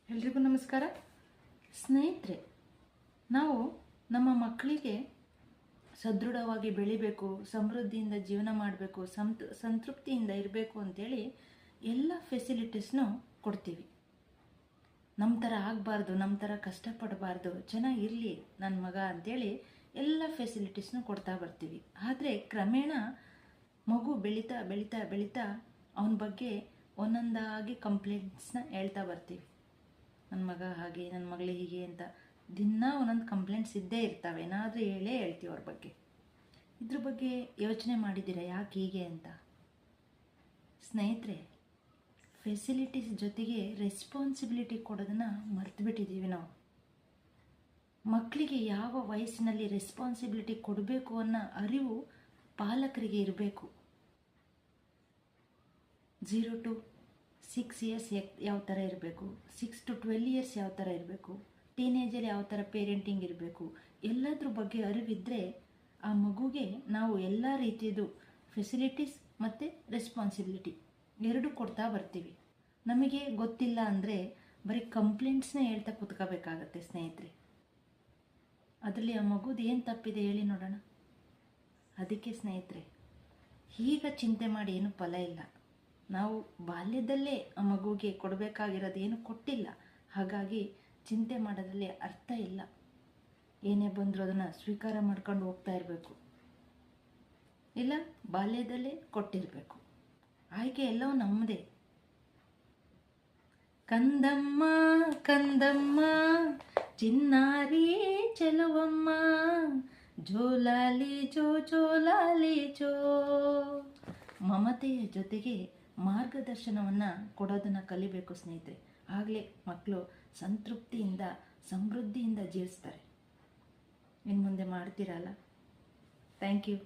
ಎಲ್ರಿಗೂ ನಮಸ್ಕಾರ. ಸ್ನೇಹಿತರೆ, ನಾವು ನಮ್ಮ ಮಕ್ಕಳಿಗೆ ಸದೃಢವಾಗಿ ಬೆಳಿಬೇಕು, ಸಮೃದ್ಧಿಯಿಂದ ಜೀವನ ಮಾಡಬೇಕು, ಸಂತೃಪ್ತಿಯಿಂದ ಇರಬೇಕು ಅಂತೇಳಿ ಎಲ್ಲ ಫೆಸಿಲಿಟೀಸ್ನೂ ಕೊಡ್ತೀವಿ. ನಮ್ಮ ಥರ ಆಗಬಾರ್ದು, ನಮ್ಮ ಥರ ಕಷ್ಟಪಡಬಾರ್ದು, ಚೆನ್ನಾಗಿರಲಿ ನನ್ನ ಮಗ ಅಂತೇಳಿ ಎಲ್ಲ ಫೆಸಿಲಿಟೀಸ್ನೂ ಕೊಡ್ತಾ ಬರ್ತೀವಿ. ಆದರೆ ಕ್ರಮೇಣ ಮಗು ಬೆಳೀತಾ ಬೆಳೀತಾ ಬೆಳೀತಾ ಅವನ ಬಗ್ಗೆ ಒಂದೊಂದಾಗಿ ಕಂಪ್ಲೇಂಟ್ಸ್ನ ಹೇಳ್ತಾ ಬರ್ತೀವಿ. ನನ್ನ ಮಗ ಹಾಗೆ, ನನ್ನ ಮಗಳು ಹೀಗೆ ಅಂತ ದಿನ ಒಂದೊಂದು ಕಂಪ್ಲೇಂಟ್ಸ್ ಇದ್ದೇ ಇರ್ತವೆ. ಏನಾದರೂ ಹೇಳ್ತೀವಿ ಅವ್ರ ಬಗ್ಗೆ. ಇದ್ರ ಬಗ್ಗೆ ಯೋಚನೆ ಮಾಡಿದ್ದೀರಾ ಯಾಕೆ ಹೀಗೆ ಅಂತ? ಸ್ನೇಹಿತರೆ, ಫೆಸಿಲಿಟೀಸ್ ಜೊತೆಗೆ ರೆಸ್ಪಾನ್ಸಿಬಿಲಿಟಿ ಕೊಡೋದನ್ನು ಮರ್ತುಬಿಟ್ಟಿದ್ದೀವಿ ನಾವು. ಮಕ್ಕಳಿಗೆ ಯಾವ ವಯಸ್ಸಿನಲ್ಲಿ ರೆಸ್ಪಾನ್ಸಿಬಿಲಿಟಿ ಕೊಡಬೇಕು ಅನ್ನೋ ಅರಿವು ಪಾಲಕರಿಗೆ ಇರಬೇಕು. 0 to 6 ಇಯರ್ಸ್ ಯಾವ ಥರ ಇರಬೇಕು, 6 to 12 ಇಯರ್ಸ್ ಯಾವ ಥರ ಇರಬೇಕು, ಟೀನೇಜಲ್ಲಿ ಯಾವ ಥರ ಪೇರೆಂಟಿಂಗ್ ಇರಬೇಕು, ಎಲ್ಲದ್ರ ಬಗ್ಗೆ ಅರಿವಿದ್ದರೆ ಆ ಮಗುಗೆ ನಾವು ಎಲ್ಲ ರೀತಿಯದು ಫೆಸಿಲಿಟೀಸ್ ಮತ್ತು ರೆಸ್ಪಾನ್ಸಿಬಿಲಿಟಿ ಎರಡೂ ಕೊಡ್ತಾ ಬರ್ತೀವಿ. ನಮಗೆ ಗೊತ್ತಿಲ್ಲ ಅಂದರೆ ಬರೀ ಕಂಪ್ಲೇಂಟ್ಸ್ನೇ ಹೇಳ್ತಾ ಕೂತ್ಕೋಬೇಕಾಗತ್ತೆ ಸ್ನೇಹಿತರೆ. ಅದರಲ್ಲಿ ಆ ಮಗುದು ಏನು ತಪ್ಪಿದೆ ಹೇಳಿ ನೋಡೋಣ. ಅದಕ್ಕೆ ಸ್ನೇಹಿತರೆ, ಈಗ ಚಿಂತೆ ಮಾಡಿ ಏನು ಫಲ ಇಲ್ಲ. ನಾವು ಬಾಲ್ಯದಲ್ಲೇ ಆ ಮಗುಗೆ ಕೊಡಬೇಕಾಗಿರೋದು ಏನು ಕೊಟ್ಟಿಲ್ಲ. ಹಾಗಾಗಿ ಚಿಂತೆ ಮಾಡೋದ್ರಲ್ಲಿ ಅರ್ಥ ಇಲ್ಲ. ಏನೇ ಬಂದರೂ ಅದನ್ನು ಸ್ವೀಕಾರ ಮಾಡ್ಕೊಂಡು ಹೋಗ್ತಾ ಇರಬೇಕು, ಇಲ್ಲ ಬಾಲ್ಯದಲ್ಲೇ ಕೊಟ್ಟಿರಬೇಕು. ಆಯ್ಕೆ ಎಲ್ಲವೂ ನಮ್ಮದೇ. ಕಂದಮ್ಮ ಕಂದಮ್ಮ ಚಿನ್ನಾರಿ ಚೆಲುವಮ್ಮ, ಜೋಲಾಲಿ ಜೋ ಜೋಲಾಲಿ ಜೋ. ಮಮತೆಯ ಜೊತೆಗೆ ಮಾರ್ಗದರ್ಶನವನ್ನು ಕೊಡೋದನ್ನು ಕಲಿಬೇಕು ಸ್ನೇಹಿತರೆ. ಆಗಲೇ ಮಕ್ಕಳು ಸಂತೃಪ್ತಿಯಿಂದ ಸಮೃದ್ಧಿಯಿಂದ ಜೀವಿಸ್ತಾರೆ. ಇನ್ನು ಮುಂದೆ ಮಾಡ್ತೀರಲ್ಲ. Thank you.